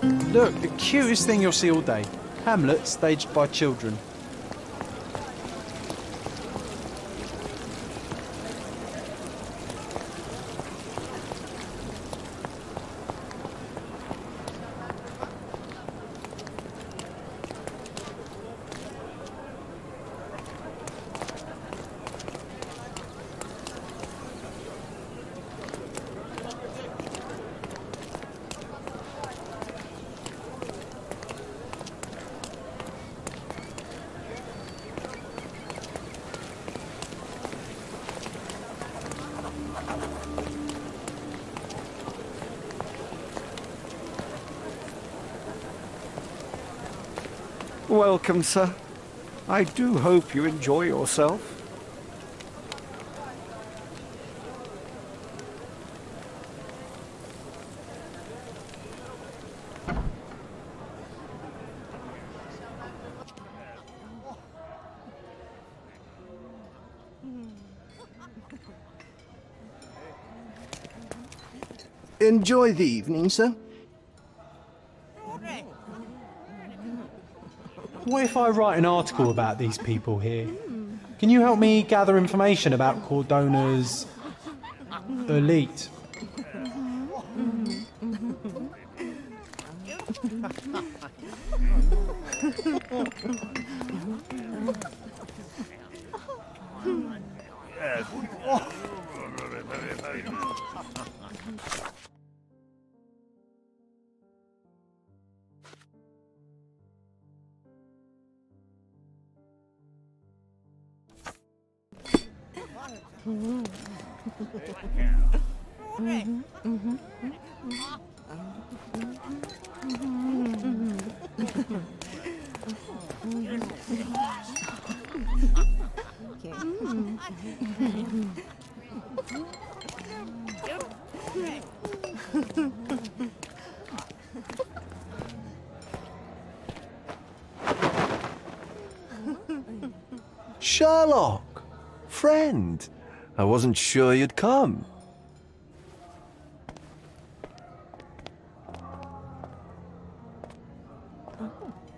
Look, the cutest thing you'll see all day. Hamlet staged by children. Welcome, sir. I do hope you enjoy yourself. Enjoy the evening, sir. What if I write an article about these people here? Can you help me gather information about Cordona's elite? Sherlock! Friend! I wasn't sure you'd come.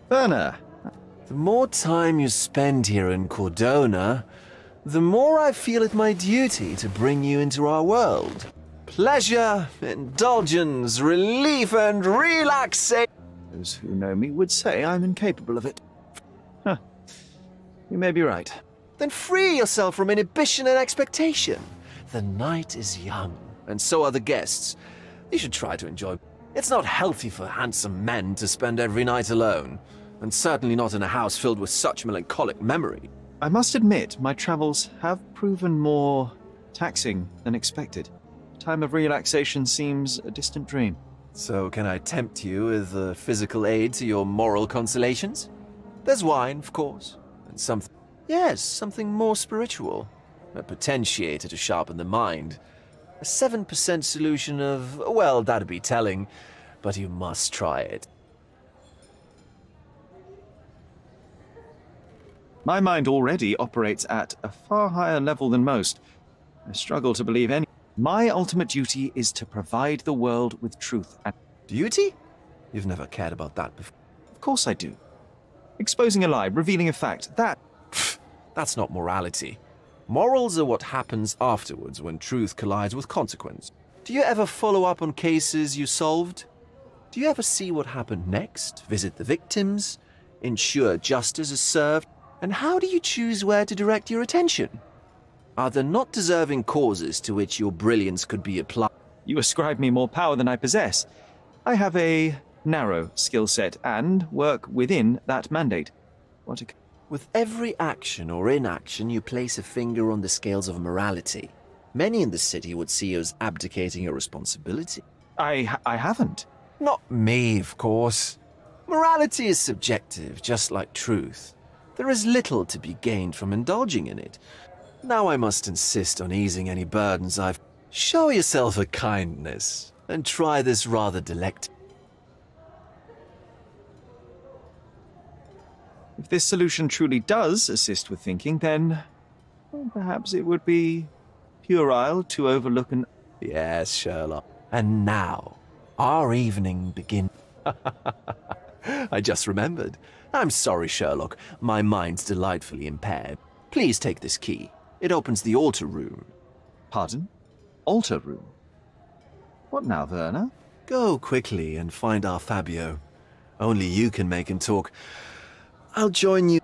Werner, The more time you spend here in Cordona, the more I feel it my duty to bring you into our world. Pleasure, indulgence, relief, and relaxation. those who know me would say I'm incapable of it. Huh. You may be right. Then free yourself from inhibition and expectation. The night is young, and so are the guests. You should try to enjoy. It's not healthy for handsome men to spend every night alone, and certainly not in a house filled with such melancholic memory. I must admit, my travels have proven more taxing than expected. Time of relaxation seems a distant dream. So can I tempt you with a physical aid to your moral consolations? There's wine, of course, and something... Yes, something more spiritual. A potentiator to sharpen the mind. A 7% solution of... well, that'd be telling, but you must try it. My mind already operates at a far higher level than most. I struggle to believe any... My ultimate duty is to provide the world with truth and... Duty? You've never cared about that before. Of course I do. Exposing a lie, revealing a fact, That's not morality. Morals are what happens afterwards when truth collides with consequence. Do you ever follow up on cases you solved? Do you ever see what happened next, visit the victims, ensure justice is served? And how do you choose where to direct your attention? Are there not deserving causes to which your brilliance could be applied? You ascribe me more power than I possess. I have a narrow skill set and work within that mandate. What a... With every action or inaction, you place a finger on the scales of morality. Many in the city would see you as abdicating your responsibility. I haven't. Not me, of course. Morality is subjective, just like truth. There is little to be gained from indulging in it. Now I must insist on easing any burdens I've... Show yourself a kindness, and try this rather delectable. If this solution truly does assist with thinking, then well, perhaps it would be puerile to overlook an... Yes, Sherlock. And now, our evening begins. I just remembered. I'm sorry, Sherlock. My mind's delightfully impaired. Please take this key. It opens the altar room. Pardon? Altar room? What now, Werner? Go quickly and find our Fabio. Only you can make him talk. I'll join you.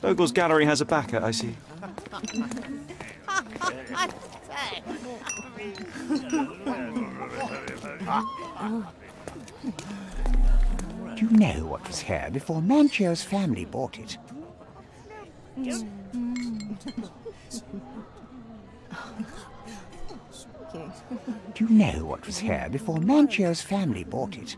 Bogle's gallery has a backer, I see. Do you know what was here before Manchio's family bought it? Do you know what was here before Manchio's family bought it?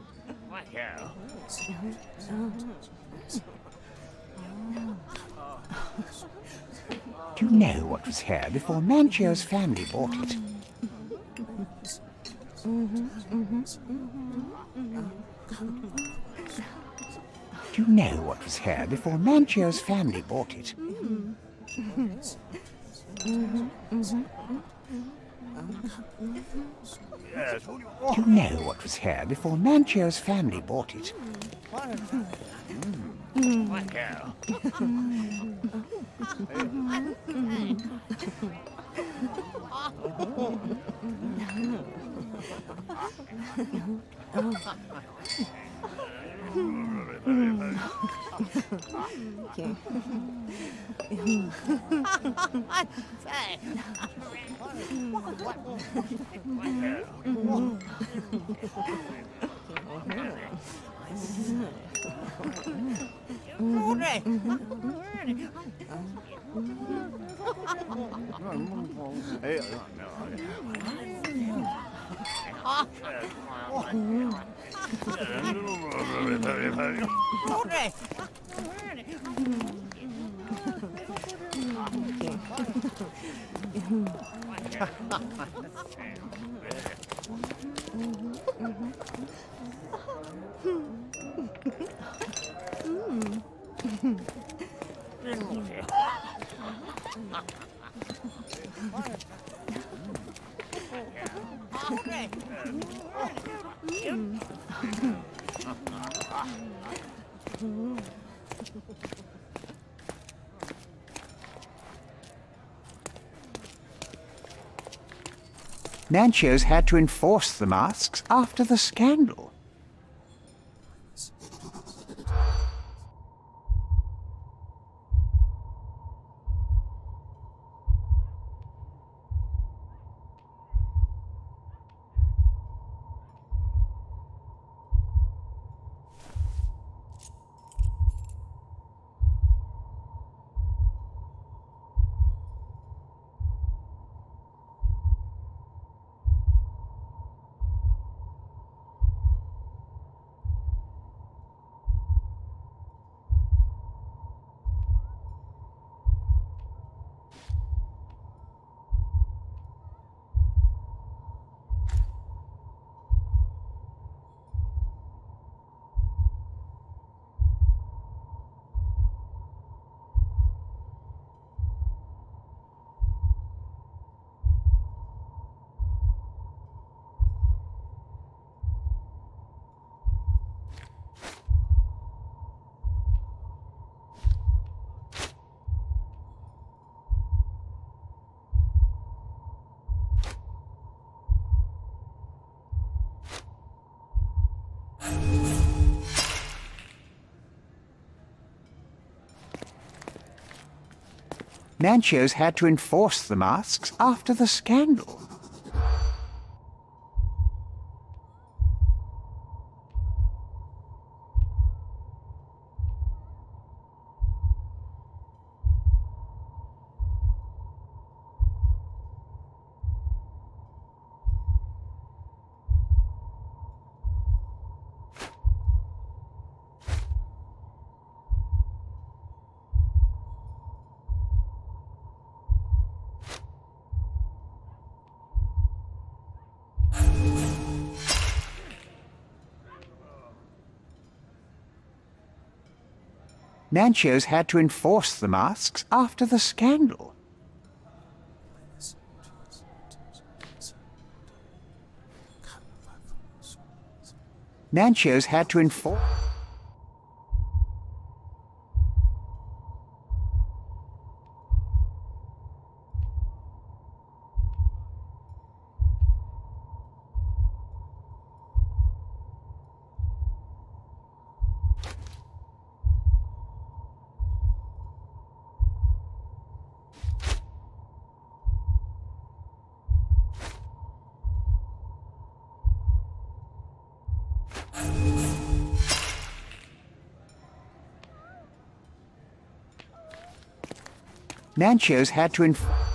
Do you know what was here before Manchio's family bought it? Do you know what was here before Manchio's family bought it? Do you know what was here before Manchio's family bought it? Manchio's had to enforce the masks after the scandal. Manchio's had to enforce the masks after the scandal. Manchos had to enforce the masks after the scandal. Manchos had to enforce... Manchos had to enforce...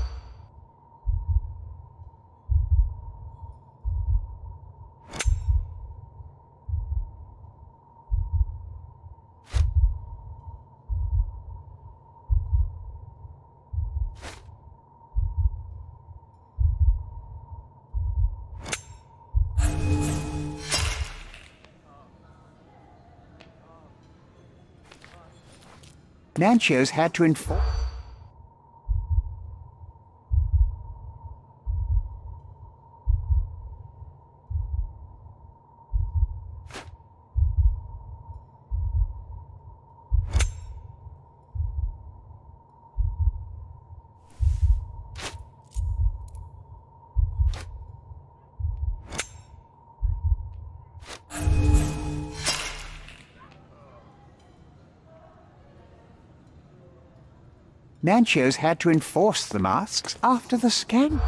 Manchos had to enforce... Manchos had to enforce the masks after the scandal.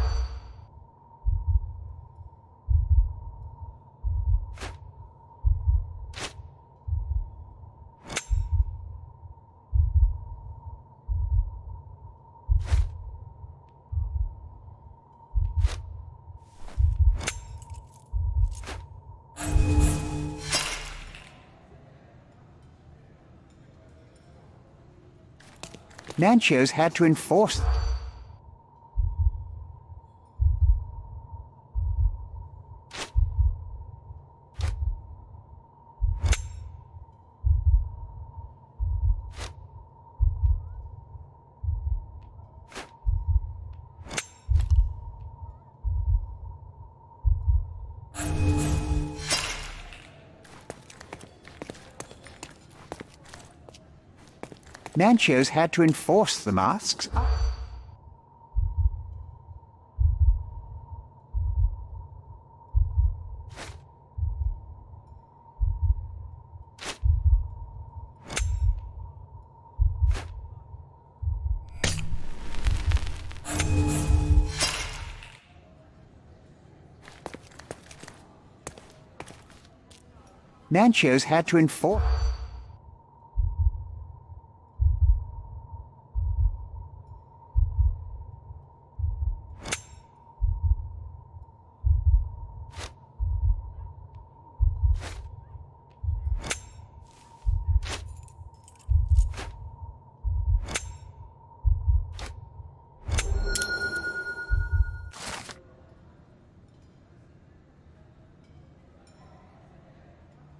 Manchos had to enforce... Manchos had to enforce the masks. Manchos had to enforce...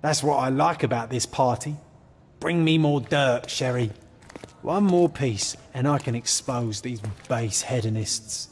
That's what I like about this party. Bring me more dirt, Sherry. One more piece, and I can expose these base hedonists.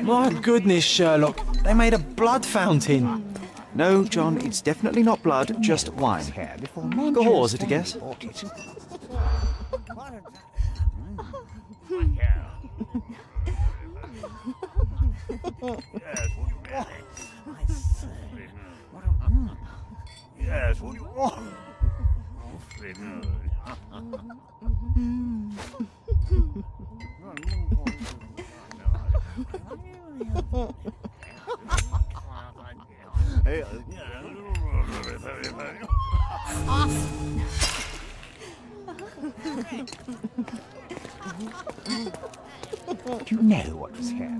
My goodness, Sherlock. They made a blood fountain. No, John, it's definitely not blood, just wine. Go horse it, I guess. Yes, what do you want? Do you know what was here?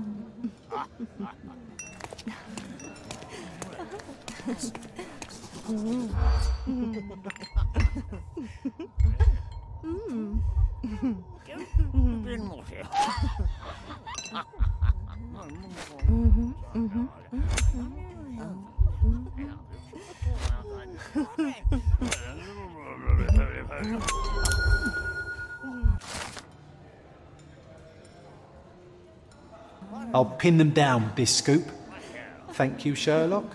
I'll pin them down with this scoop. Thank you, Sherlock.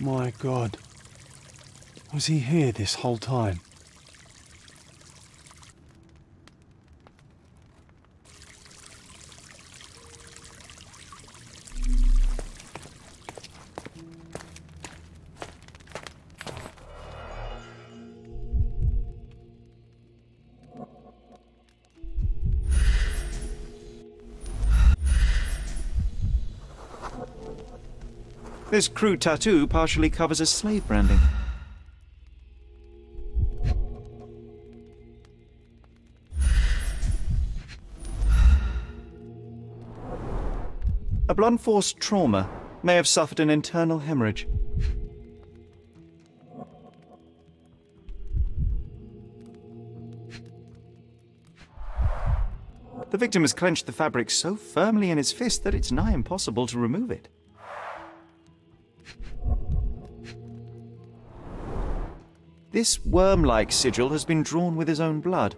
My God, was he here this whole time? This crude tattoo partially covers a slave branding. A blunt force trauma may have suffered an internal hemorrhage. The victim has clenched the fabric so firmly in his fist that it's nigh impossible to remove it. This worm-like sigil has been drawn with his own blood.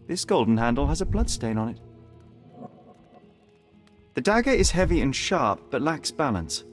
This golden handle has a bloodstain on it. The dagger is heavy and sharp, but lacks balance.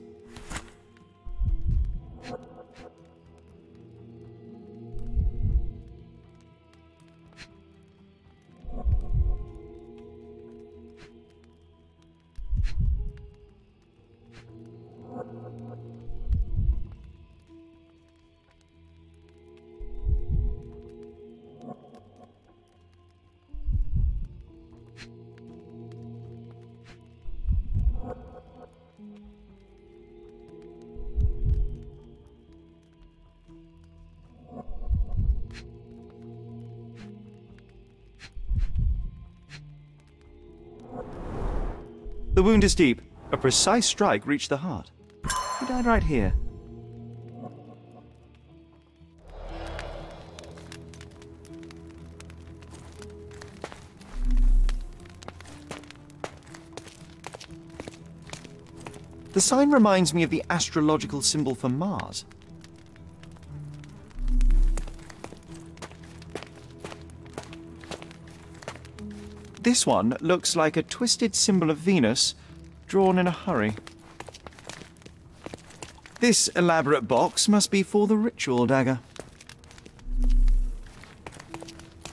The wound is deep. A precise strike reached the heart. He died right here. The sign reminds me of the astrological symbol for Mars. This one looks like a twisted symbol of Venus, drawn in a hurry. This elaborate box must be for the ritual dagger.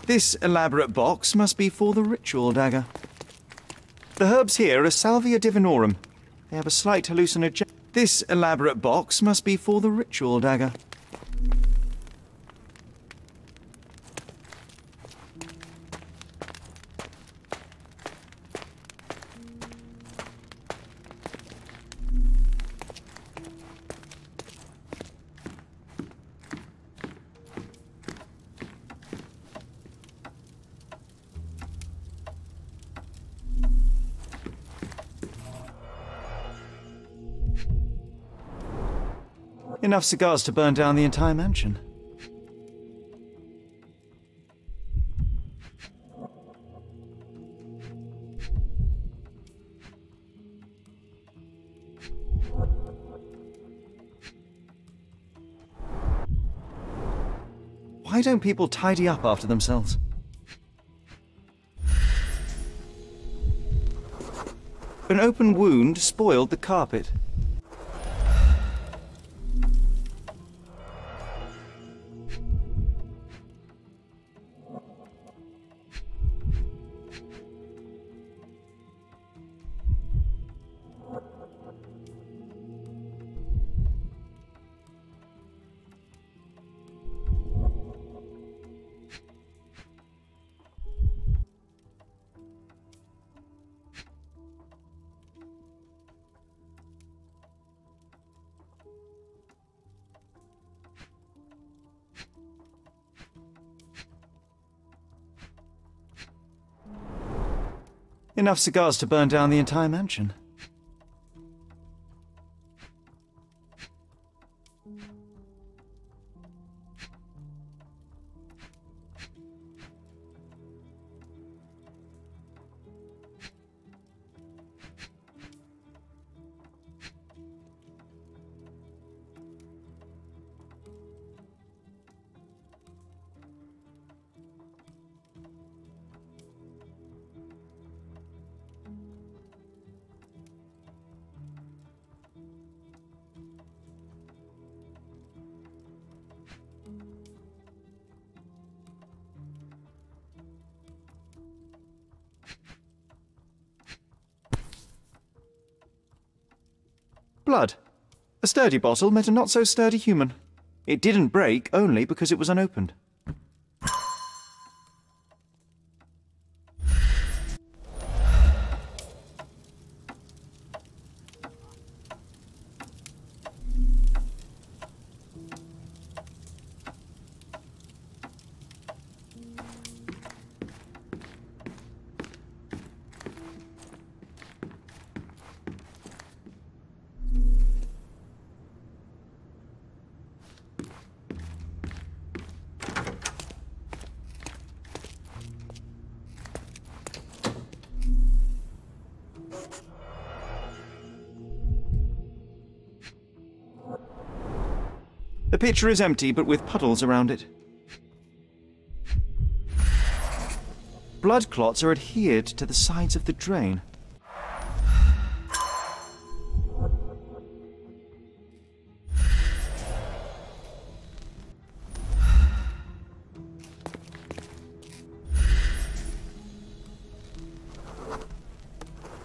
This elaborate box must be for the ritual dagger. The herbs here are Salvia divinorum. They have a slight hallucinogen. This elaborate box must be for the ritual dagger. Enough cigars to burn down the entire mansion. Why don't people tidy up after themselves? An open wound spoiled the carpet. Enough cigars to burn down the entire mansion. Blood. A sturdy bottle met a not-so-sturdy human. It didn't break only because it was unopened. The pitcher is empty, but with puddles around it. Blood clots are adhered to the sides of the drain.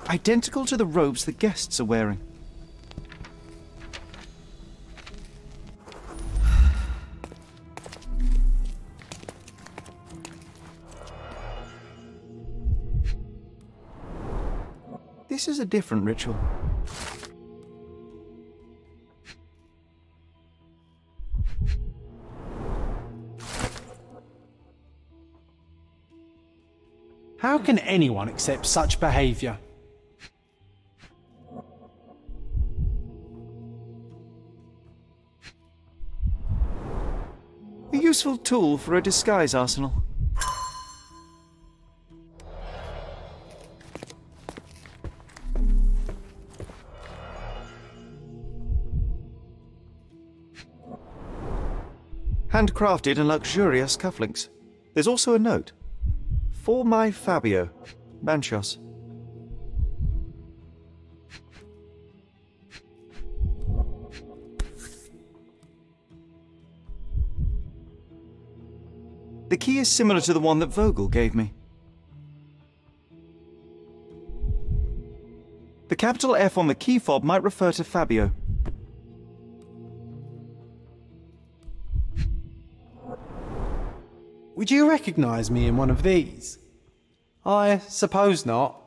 Identical to the robes the guests are wearing. This is a different ritual. How can anyone accept such behaviour? A useful tool for a disguise arsenal. Handcrafted and luxurious cufflinks. There's also a note. For my Fabio, Manchos. The key is similar to the one that Vogel gave me. The capital F on the key fob might refer to Fabio. Would you recognise me in one of these? I suppose not.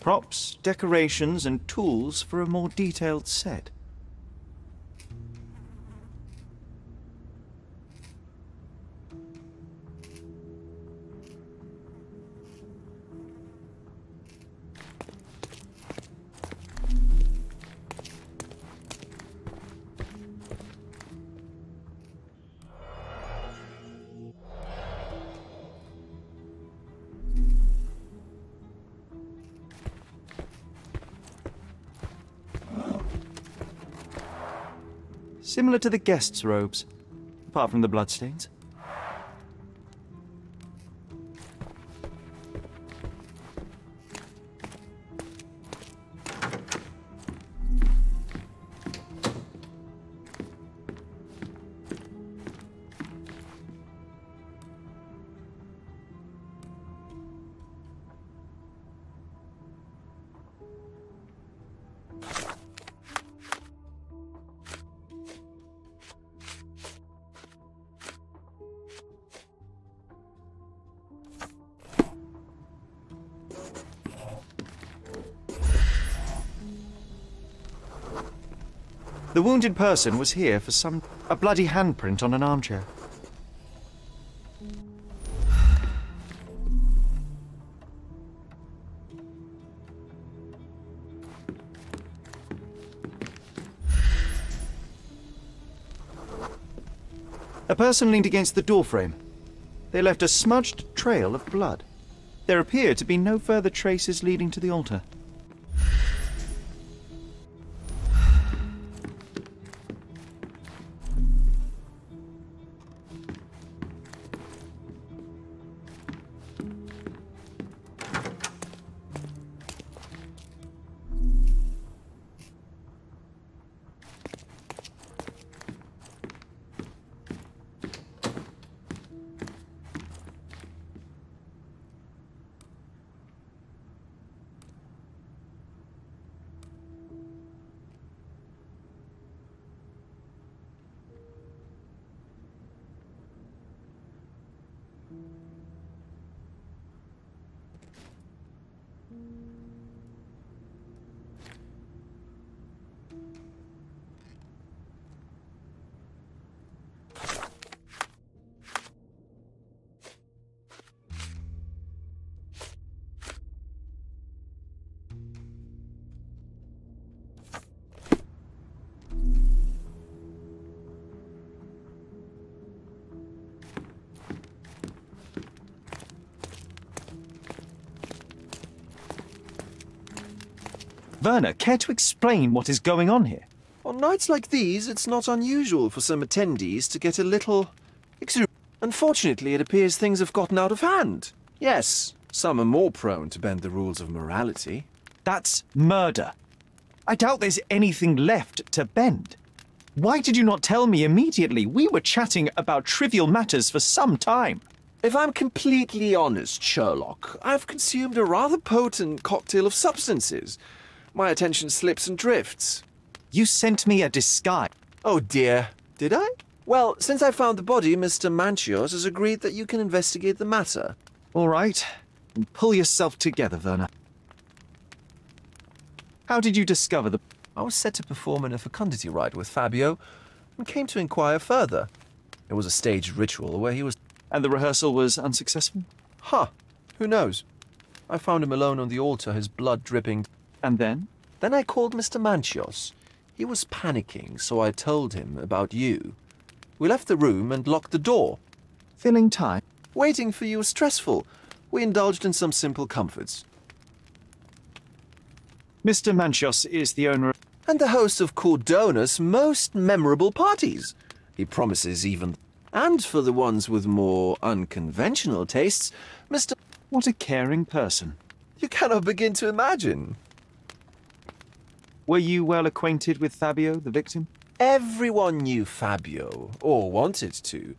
Props, decorations, and tools for a more detailed set. similar to the guests' robes, apart from the bloodstains. The wounded person was here for a bloody handprint on an armchair. A person leaned against the doorframe. They left a smudged trail of blood. There appear to be no further traces leading to the altar. Werner, care to explain what is going on here? On nights like these, it's not unusual for some attendees to get a little exuberant. Unfortunately, it appears things have gotten out of hand. Yes, some are more prone to bend the rules of morality. That's murder. I doubt there's anything left to bend. Why did you not tell me immediately? We were chatting about trivial matters for some time. If I'm completely honest, Sherlock, I've consumed a rather potent cocktail of substances. My attention slips and drifts. You sent me a disguise. Oh dear, did I? Well, since I found the body, Mr. Manchios has agreed that you can investigate the matter. All right, and pull yourself together, Werner. How did you discover the... I was set to perform in a fecundity rite with Fabio and came to inquire further. It was a staged ritual where he was... And the rehearsal was unsuccessful? Huh, who knows? I found him alone on the altar, his blood dripping. And then? Then I called Mr. Manchios. He was panicking, so I told him about you. We left the room and locked the door. Feeling tired? Waiting for you was stressful. We indulged in some simple comforts. Mr. Manchios is the owner of... And the host of Cordona's most memorable parties. He promises even... And for the ones with more unconventional tastes, Mr... What a caring person. You cannot begin to imagine. Were you well acquainted with Fabio, the victim? Everyone knew Fabio, or wanted to.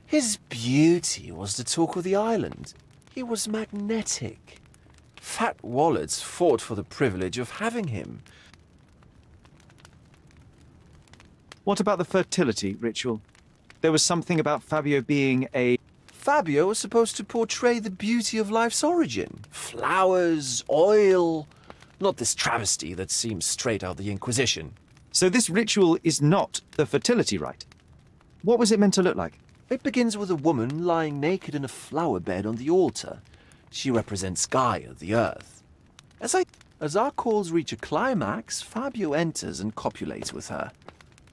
His beauty was the talk of the island. He was magnetic. Fat wallets fought for the privilege of having him. What about the fertility ritual? There was something about Fabio being a... Fabio was supposed to portray the beauty of life's origin. Flowers, oil... Not this travesty that seems straight out of the Inquisition. So this ritual is not the fertility rite. What was it meant to look like? It begins with a woman lying naked in a flower bed on the altar. She represents Gaia, the earth. As our calls reach a climax, Fabio enters and copulates with her.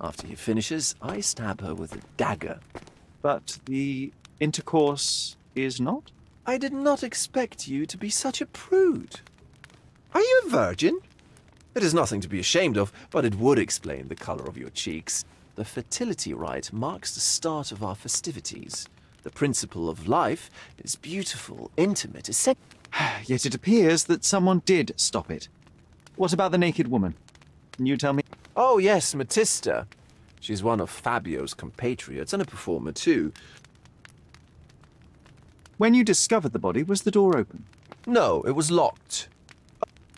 After he finishes, I stab her with a dagger. But the intercourse is not? I did not expect you to be such a prude. Are you a virgin? It is nothing to be ashamed of, but it would explain the color of your cheeks. The fertility rite marks the start of our festivities. The principle of life is beautiful, intimate, essential. Yet it appears that someone did stop it. What about the naked woman? Can you tell me? Oh yes, Matista. She's one of Fabio's compatriots and a performer too. When you discovered the body, was the door open? No, it was locked.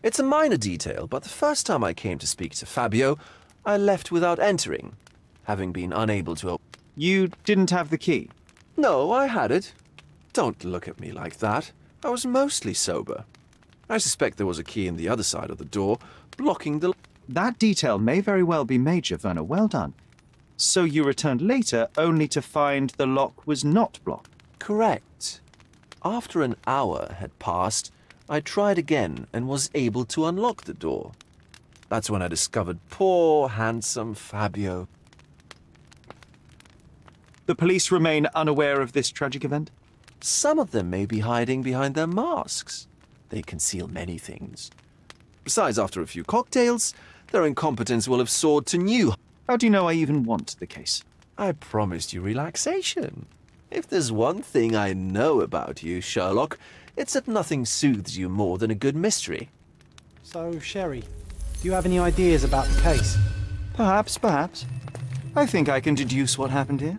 It's a minor detail, but the first time I came to speak to Fabio, I left without entering, having been unable to open. You didn't have the key? No, I had it. Don't look at me like that. I was mostly sober. I suspect there was a key in the other side of the door, blocking the... That detail may very well be major, Werner. Well done. So you returned later only to find the lock was not blocked? Correct. After an hour had passed, I tried again and was able to unlock the door. That's when I discovered poor, handsome Fabio. The police remain unaware of this tragic event? Some of them may be hiding behind their masks. They conceal many things. Besides, after a few cocktails, their incompetence will have soared to new... How do you know I even want the case? I promised you relaxation. If there's one thing I know about you, Sherlock, it's that nothing soothes you more than a good mystery. So, Sherry, do you have any ideas about the case? Perhaps. I think I can deduce what happened here.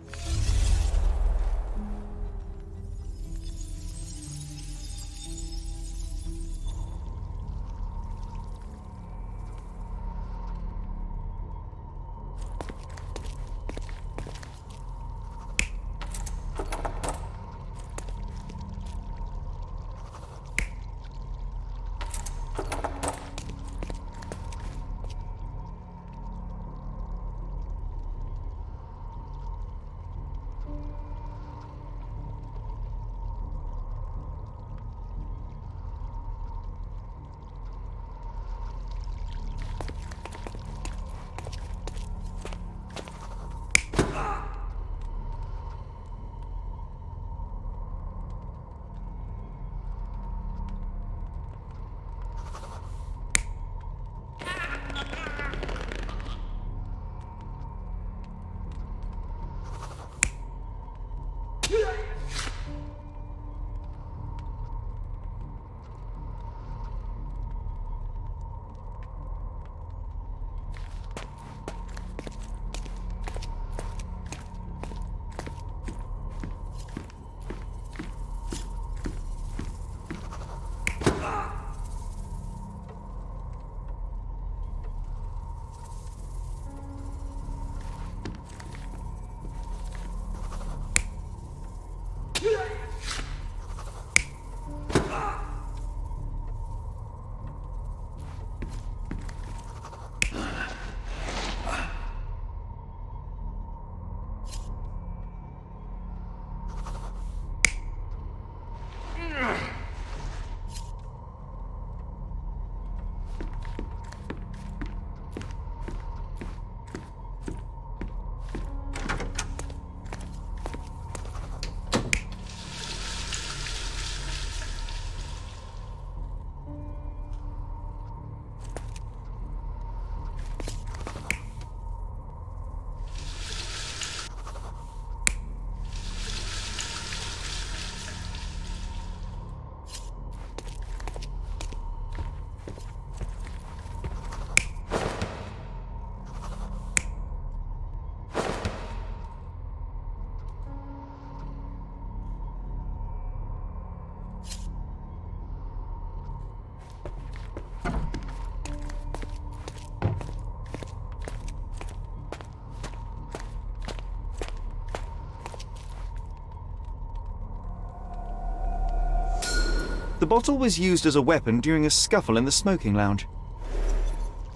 The bottle was used as a weapon during a scuffle in the smoking lounge.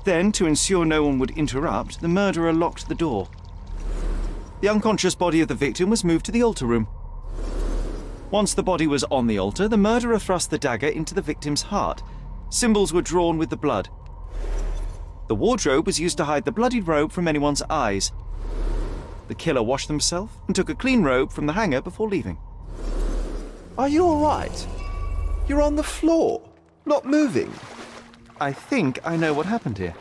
Then, to ensure no one would interrupt, the murderer locked the door. The unconscious body of the victim was moved to the altar room. Once the body was on the altar, the murderer thrust the dagger into the victim's heart. Symbols were drawn with the blood. The wardrobe was used to hide the bloodied robe from anyone's eyes. The killer washed himself and took a clean robe from the hanger before leaving. Are you all right? You're on the floor, not moving. I think I know what happened here.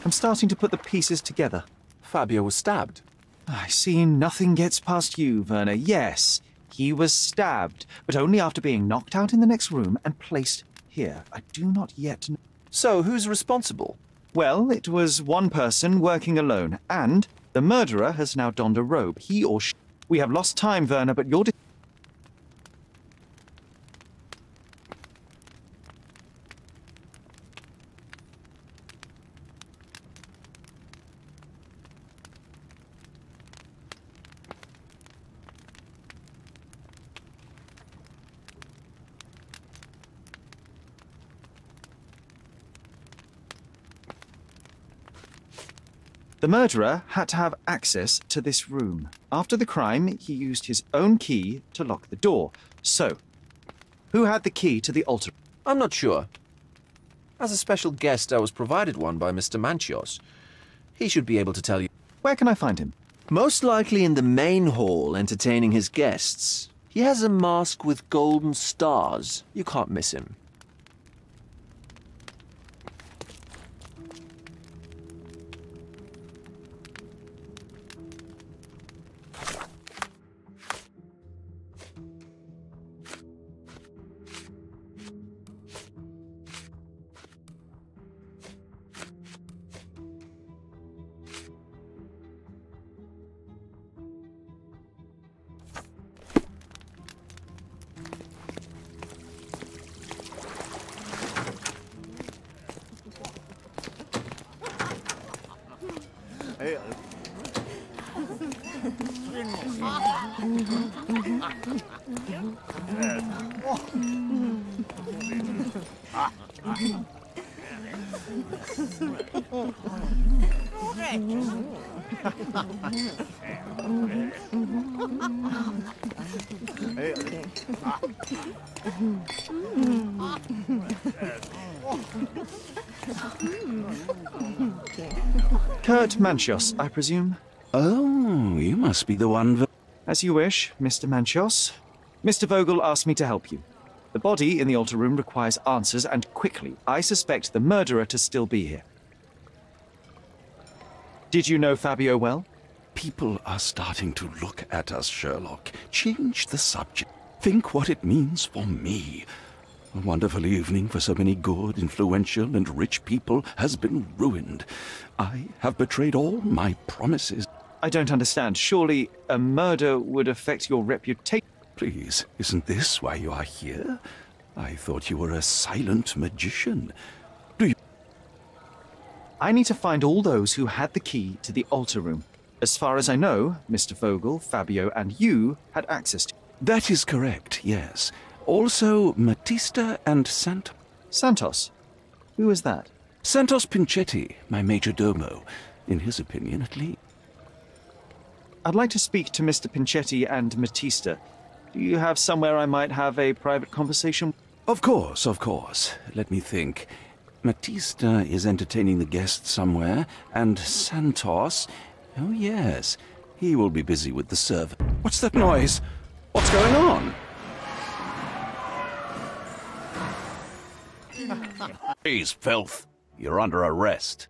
I'm starting to put the pieces together. Fabio was stabbed. I see nothing gets past you, Werner. Yes, he was stabbed, but only after being knocked out in the next room and placed here. I do not yet know. So, who's responsible? Well, it was one person working alone, and the murderer has now donned a robe. He or she. We have lost time, Werner, but your The murderer had to have access to this room. After the crime, he used his own key to lock the door. So, who had the key to the altar? I'm not sure. As a special guest, I was provided one by Mr. Manchios. He should be able to tell you. Where can I find him? Most likely in the main hall, entertaining his guests. He has a mask with golden stars. You can't miss him. Kurt Manchios, I presume. Oh, you must be the one. As you wish, Mr. Manchios. Mr. Vogel asked me to help you. The body in the altar room requires answers, and quickly. I suspect the murderer to still be here. Did you know Fabio well? People are starting to look at us, Sherlock. Change the subject. Think what it means for me. A wonderful evening for so many good, influential, and rich people has been ruined. I have betrayed all my promises. I don't understand. Surely a murder would affect your reputation. Please, isn't this why you are here? I thought you were a silent magician. I need to find all those who had the key to the altar room. As far as I know, Mr. Vogel, Fabio, and you had access to. That is correct, yes. Also, Matista and Santos? Who is that? Santos Pinchetti, my major domo. In his opinion, at least. I'd like to speak to Mr. Pinchetti and Matista. Do you have somewhere I might have a private conversation? Of course, of course. Let me think. Matista is entertaining the guests somewhere, and Santos... Oh, yes. He will be busy with the servant. What's that noise? What's going on? Please, filth. You're under arrest.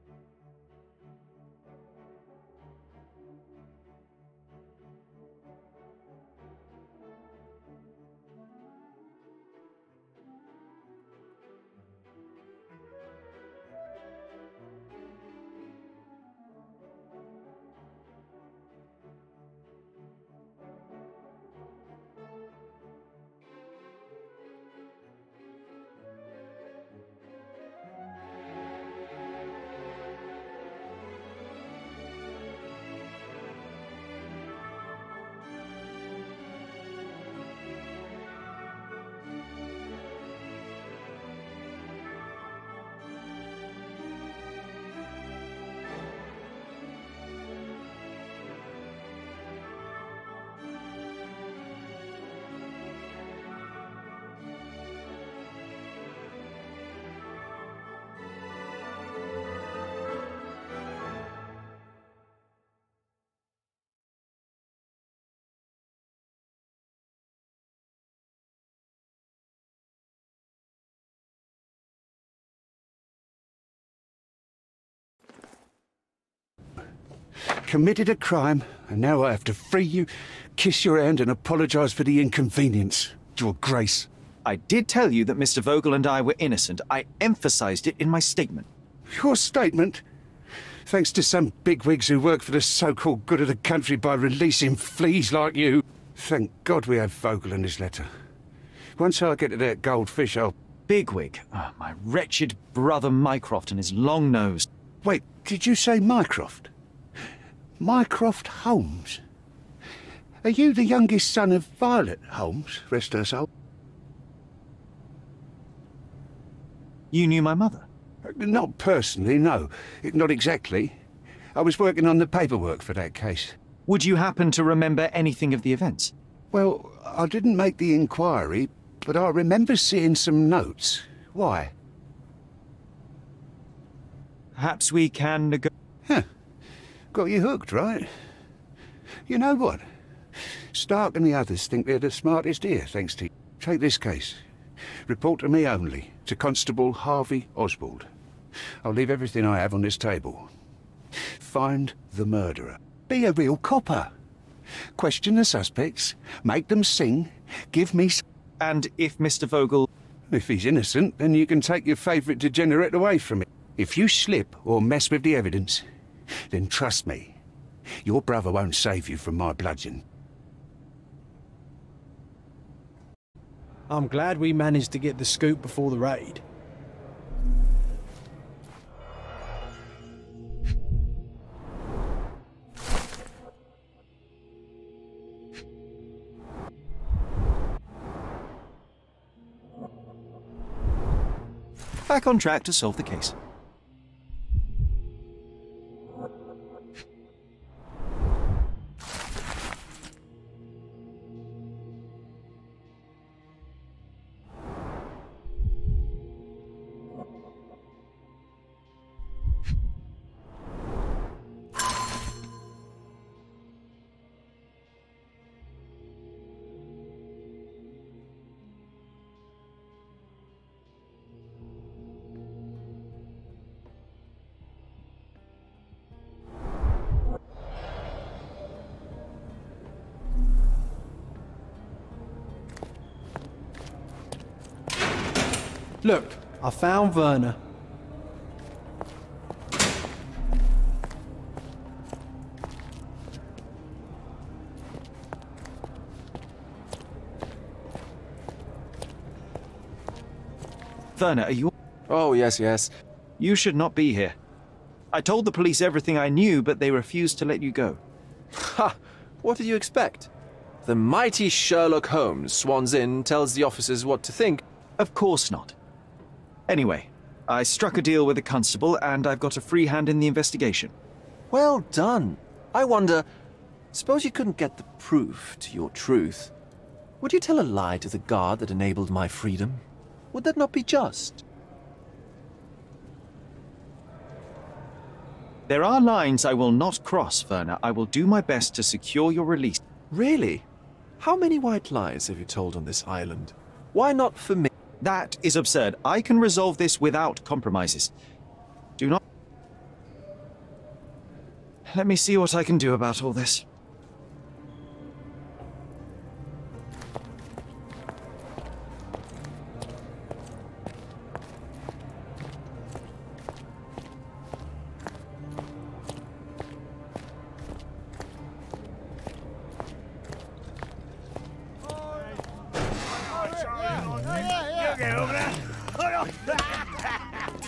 committed a crime, and now I have to free you, kiss your hand and apologise for the inconvenience, Your Grace. I did tell you that Mr. Vogel and I were innocent. I emphasized it in my statement. Your statement? Thanks to some bigwigs who work for the so-called good of the country by releasing fleas like you. Thank God we have Vogel in his letter. Once I get to that goldfish, I'll... Bigwig? Oh, my wretched brother Mycroft and his long nose. Wait, did you say Mycroft? Mycroft Holmes? Are you the youngest son of Violet Holmes, rest her soul? You knew my mother? Not personally, no. Not exactly. I was working on the paperwork for that case. Would you happen to remember anything of the events? Well, I didn't make the inquiry, but I remember seeing some notes. Why? Perhaps we can Huh. Got you hooked, right? You know what? Stark and the others think they're the smartest here, thanks to you. Take this case. Report to me only, to Constable Harvey Oswald. I'll leave everything I have on this table. Find the murderer. Be a real copper. Question the suspects, make them sing, give me... And if Mr. Vogel... If he's innocent, then you can take your favourite degenerate away from it. If you slip or mess with the evidence, then trust me, your brother won't save you from my bludgeon. I'm glad we managed to get the scoop before the raid. Back on track to solve the case. Look, I found Werner. Werner, are you... Oh, yes, yes. You should not be here. I told the police everything I knew, but they refused to let you go. Ha! What did you expect? The mighty Sherlock Holmes swans in, tells the officers what to think. Of course not. Anyway, I struck a deal with the constable, and I've got a free hand in the investigation. Well done. I wonder, suppose you couldn't get the proof to your truth. Would you tell a lie to the guard that enabled my freedom? Would that not be just? There are lines I will not cross, Werner. I will do my best to secure your release. Really? How many white lies have you told on this island? Why not for me? That is absurd. I can resolve this without compromises. Do not... Let me see what I can do about all this.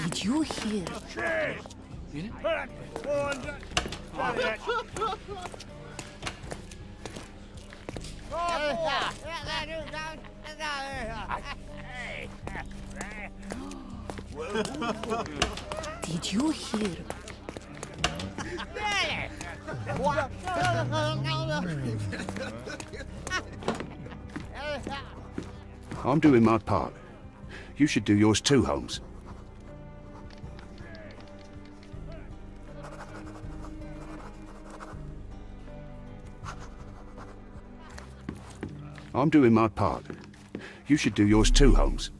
Did you hear? Did you hear? I'm doing my part. You should do yours too, Holmes. I'm doing my part. You should do yours too, Holmes.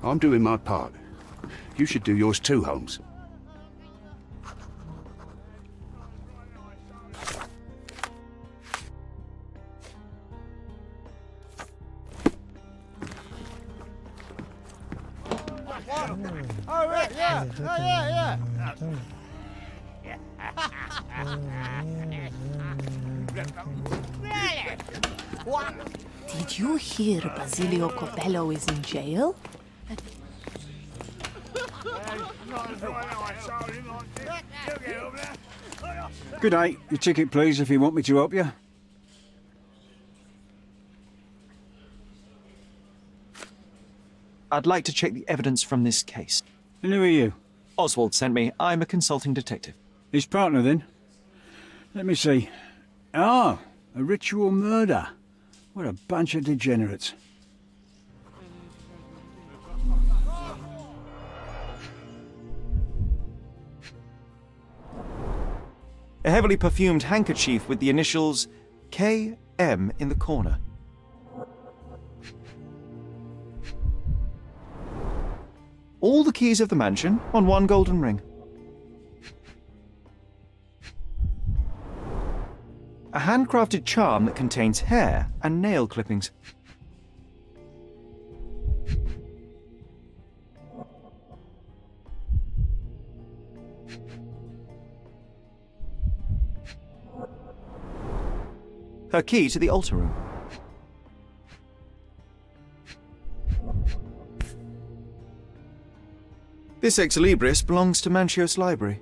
I'm doing my part. You should do yours too, Holmes. Oh, right, yeah. Oh, yeah, Did you hear Basilio Corbello is in jail? Good day. Your ticket, please, if you want me to help you. I'd like to check the evidence from this case. And who are you? Oswald sent me. I'm a consulting detective. His partner, then? Let me see. Ah, a ritual murder. What a bunch of degenerates. A heavily perfumed handkerchief with the initials KM in the corner. All the keys of the mansion on one golden ring. A handcrafted charm that contains hair and nail clippings. Her key to the altar room. This ex libris belongs to Manchios Library.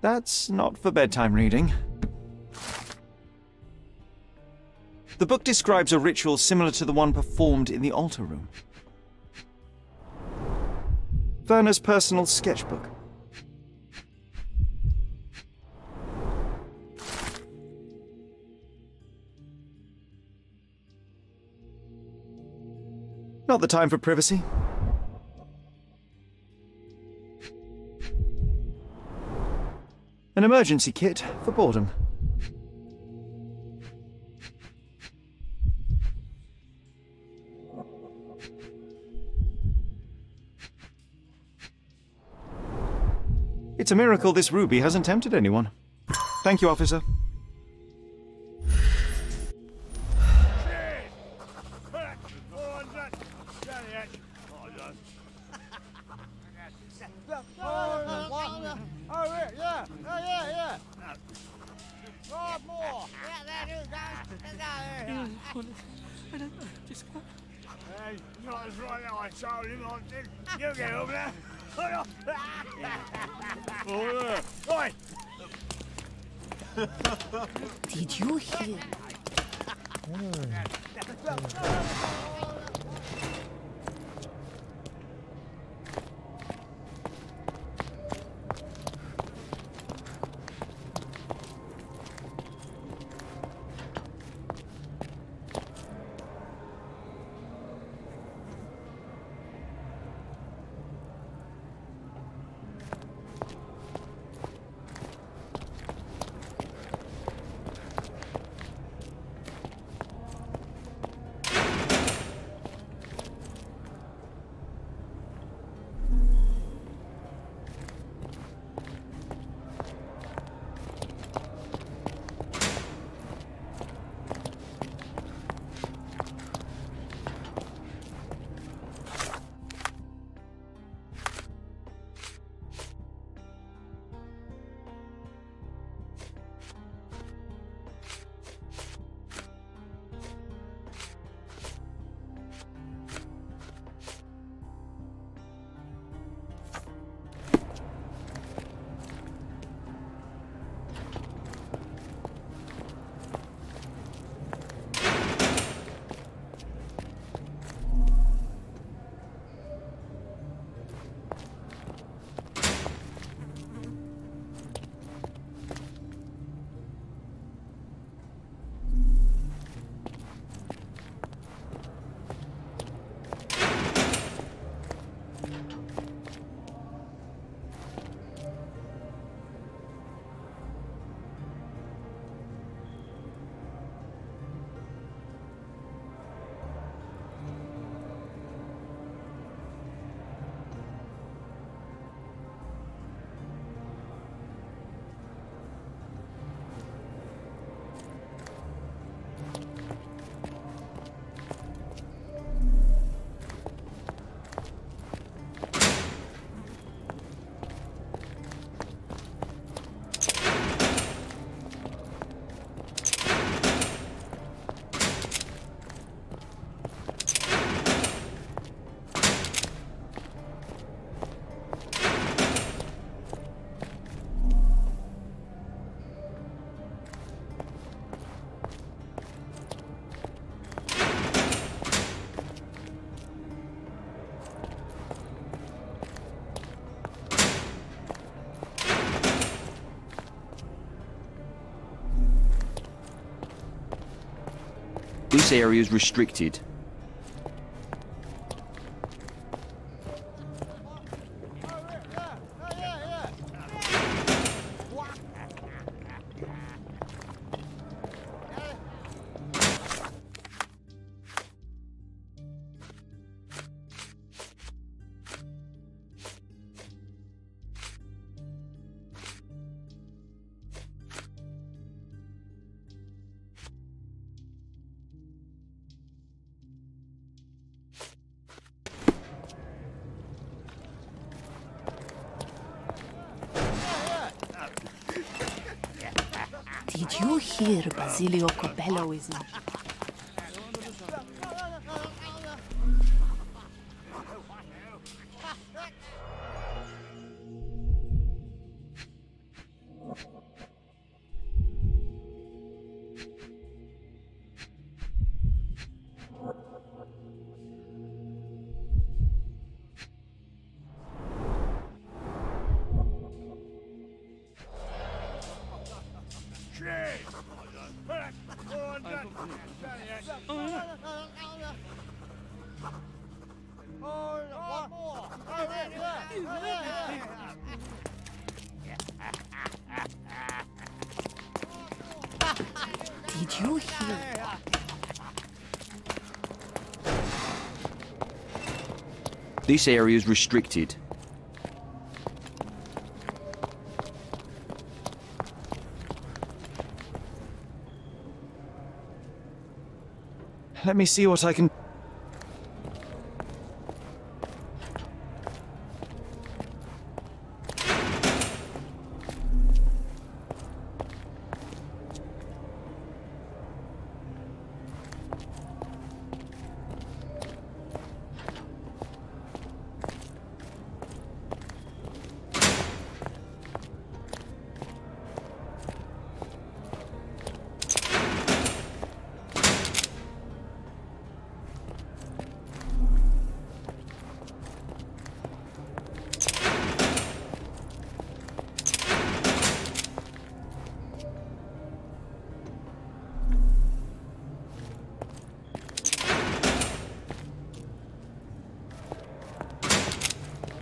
That's not for bedtime reading. The book describes a ritual similar to the one performed in the altar room. Werner's personal sketchbook. Not the time for privacy. An emergency kit for boredom. It's a miracle this ruby hasn't tempted anyone. Thank you, officer. Did you hear? This area is restricted. Did you hear Basilio Corbello is in... Did you hear? This area is restricted. Let me see what I can...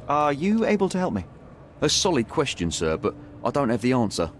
Are you able to help me? A solid question, sir, but I don't have the answer.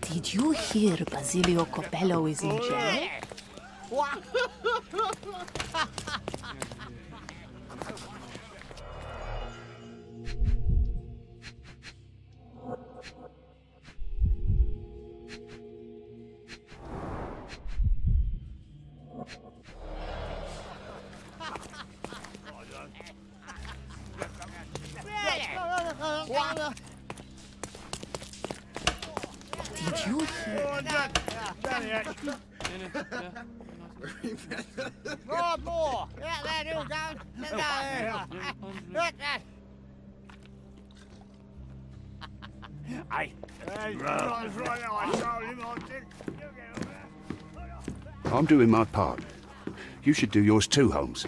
Did you hear Basilio Corbello is in jail? Did you hear? More! Yeah, there you go. Hey. I'm doing my part. You should do yours too, Holmes.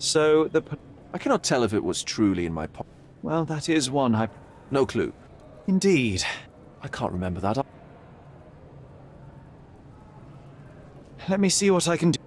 So the... I cannot tell if it was truly in my pocket. Well, that is one No clue. Indeed. I can't remember that. Let me see what I can do.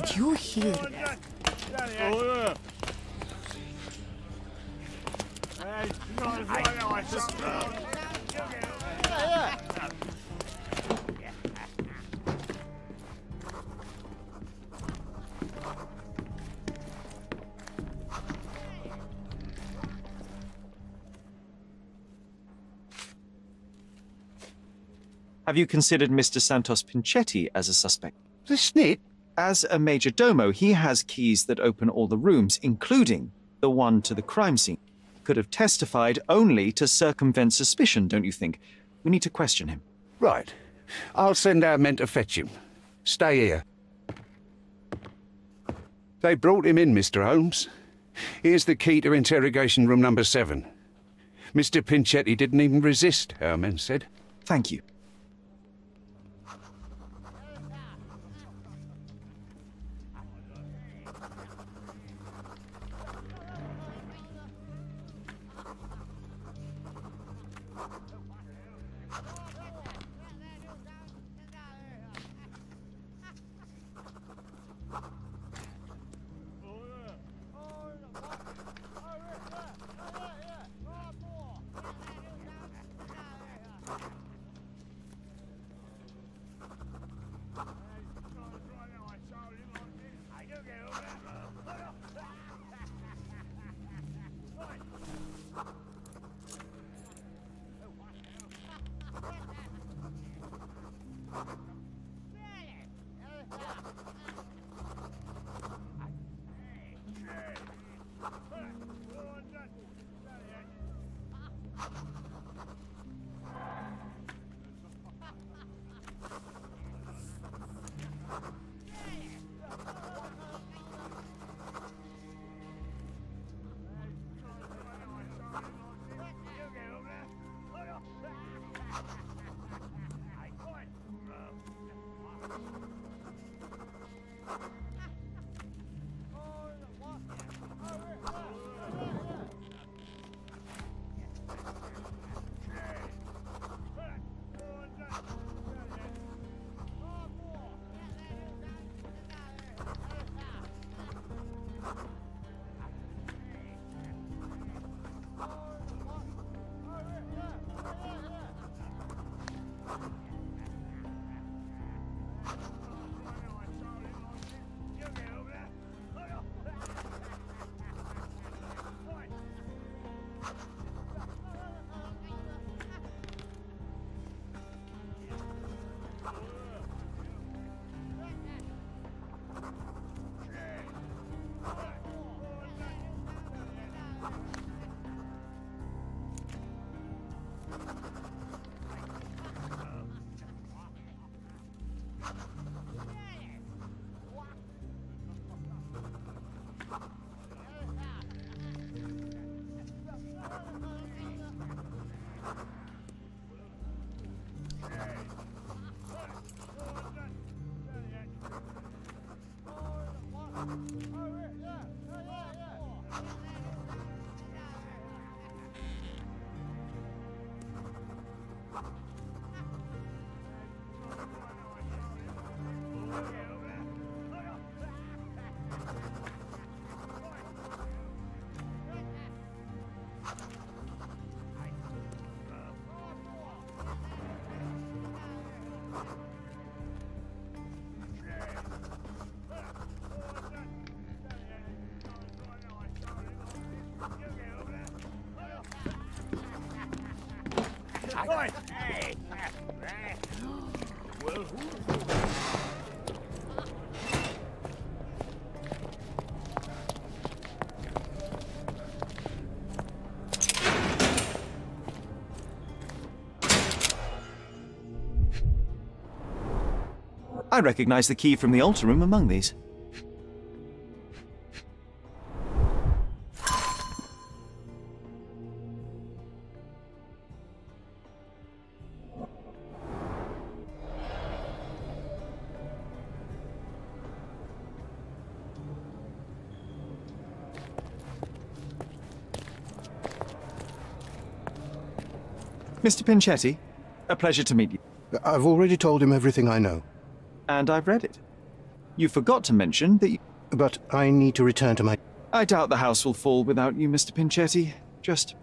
Did you hear that? Have you considered Mr. Santos Pinchetti as a suspect? The snit? As a major domo, he has keys that open all the rooms, including the one to the crime scene. Could have testified only to circumvent suspicion, don't you think? We need to question him. Right. I'll send our men to fetch him. Stay here. They brought him in, Mr. Holmes. Here's the key to interrogation room number 7. Mr. Pinchetti didn't even resist, our men said. Thank you. I recognize the key from the altar room among these. Mr. Pinchetti, a pleasure to meet you. I've already told him everything I know. And I've read it. You forgot to mention that you... But I need to return to my... I doubt the house will fall without you, Mr. Pinchetti. Just...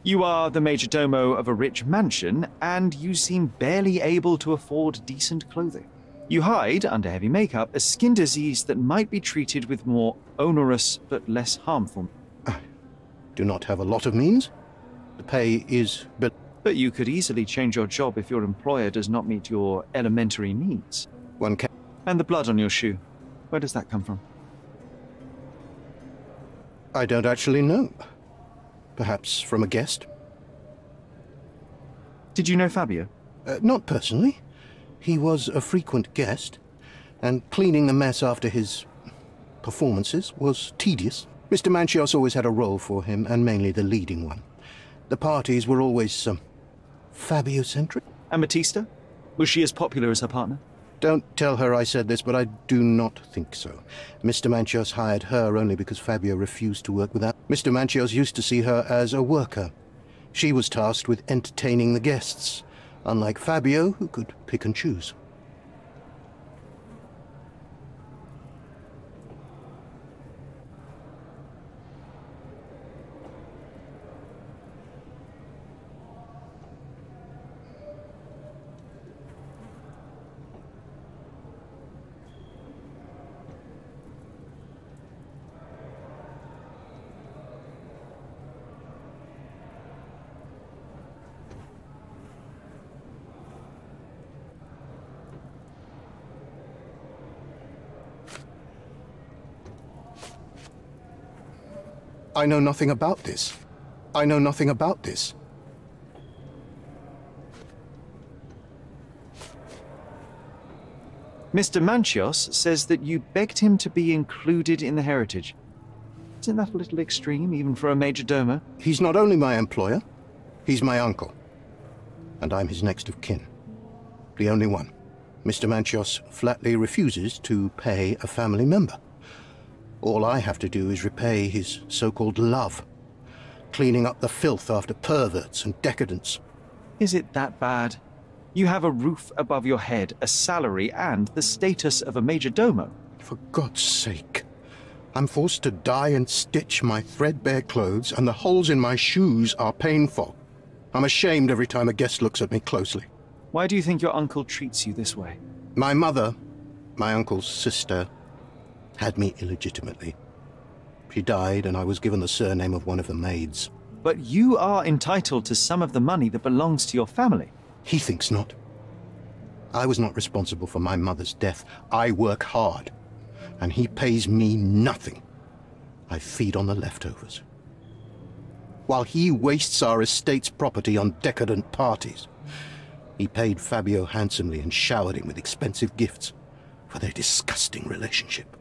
You are the major domo of a rich mansion, and you seem barely able to afford decent clothing. You hide under heavy makeup a skin disease that might be treated with more onerous but less harmful. I do not have a lot of means. The pay is... But you could easily change your job if your employer does not meet your elementary needs. One can... And the blood on your shoe, where does that come from? I don't actually know. Perhaps from a guest? Did you know Fabio? Not personally. He was a frequent guest, and cleaning the mess after his performances was tedious. Mr. Manchios always had a role for him, and mainly the leading one. The parties were always, Fabio-centric. And Batista? Was she as popular as her partner? Don't tell her I said this, but I do not think so. Mr. Manchios hired her only because Fabio refused to work without. Mr. Manchios used to see her as a worker. She was tasked with entertaining the guests, unlike Fabio, who could pick and choose. I know nothing about this. I know nothing about this. Mr. Manchios says that you begged him to be included in the heritage. Isn't that a little extreme, even for a major domo? He's not only my employer, he's my uncle. And I'm his next of kin. The only one. Mr. Manchios flatly refuses to pay a family member. All I have to do is repay his so-called love, cleaning up the filth after perverts and decadents. Is it that bad? You have a roof above your head, a salary, and the status of a major domo. For God's sake. I'm forced to dye and stitch my threadbare clothes, and the holes in my shoes are painful. I'm ashamed every time a guest looks at me closely. Why do you think your uncle treats you this way? My mother, my uncle's sister, had me illegitimately. She died, and I was given the surname of one of the maids. But you are entitled to some of the money that belongs to your family. He thinks not. I was not responsible for my mother's death. I work hard, and he pays me nothing. I feed on the leftovers. While he wastes our estate's property on decadent parties, he paid Fabio handsomely and showered him with expensive gifts for their disgusting relationship.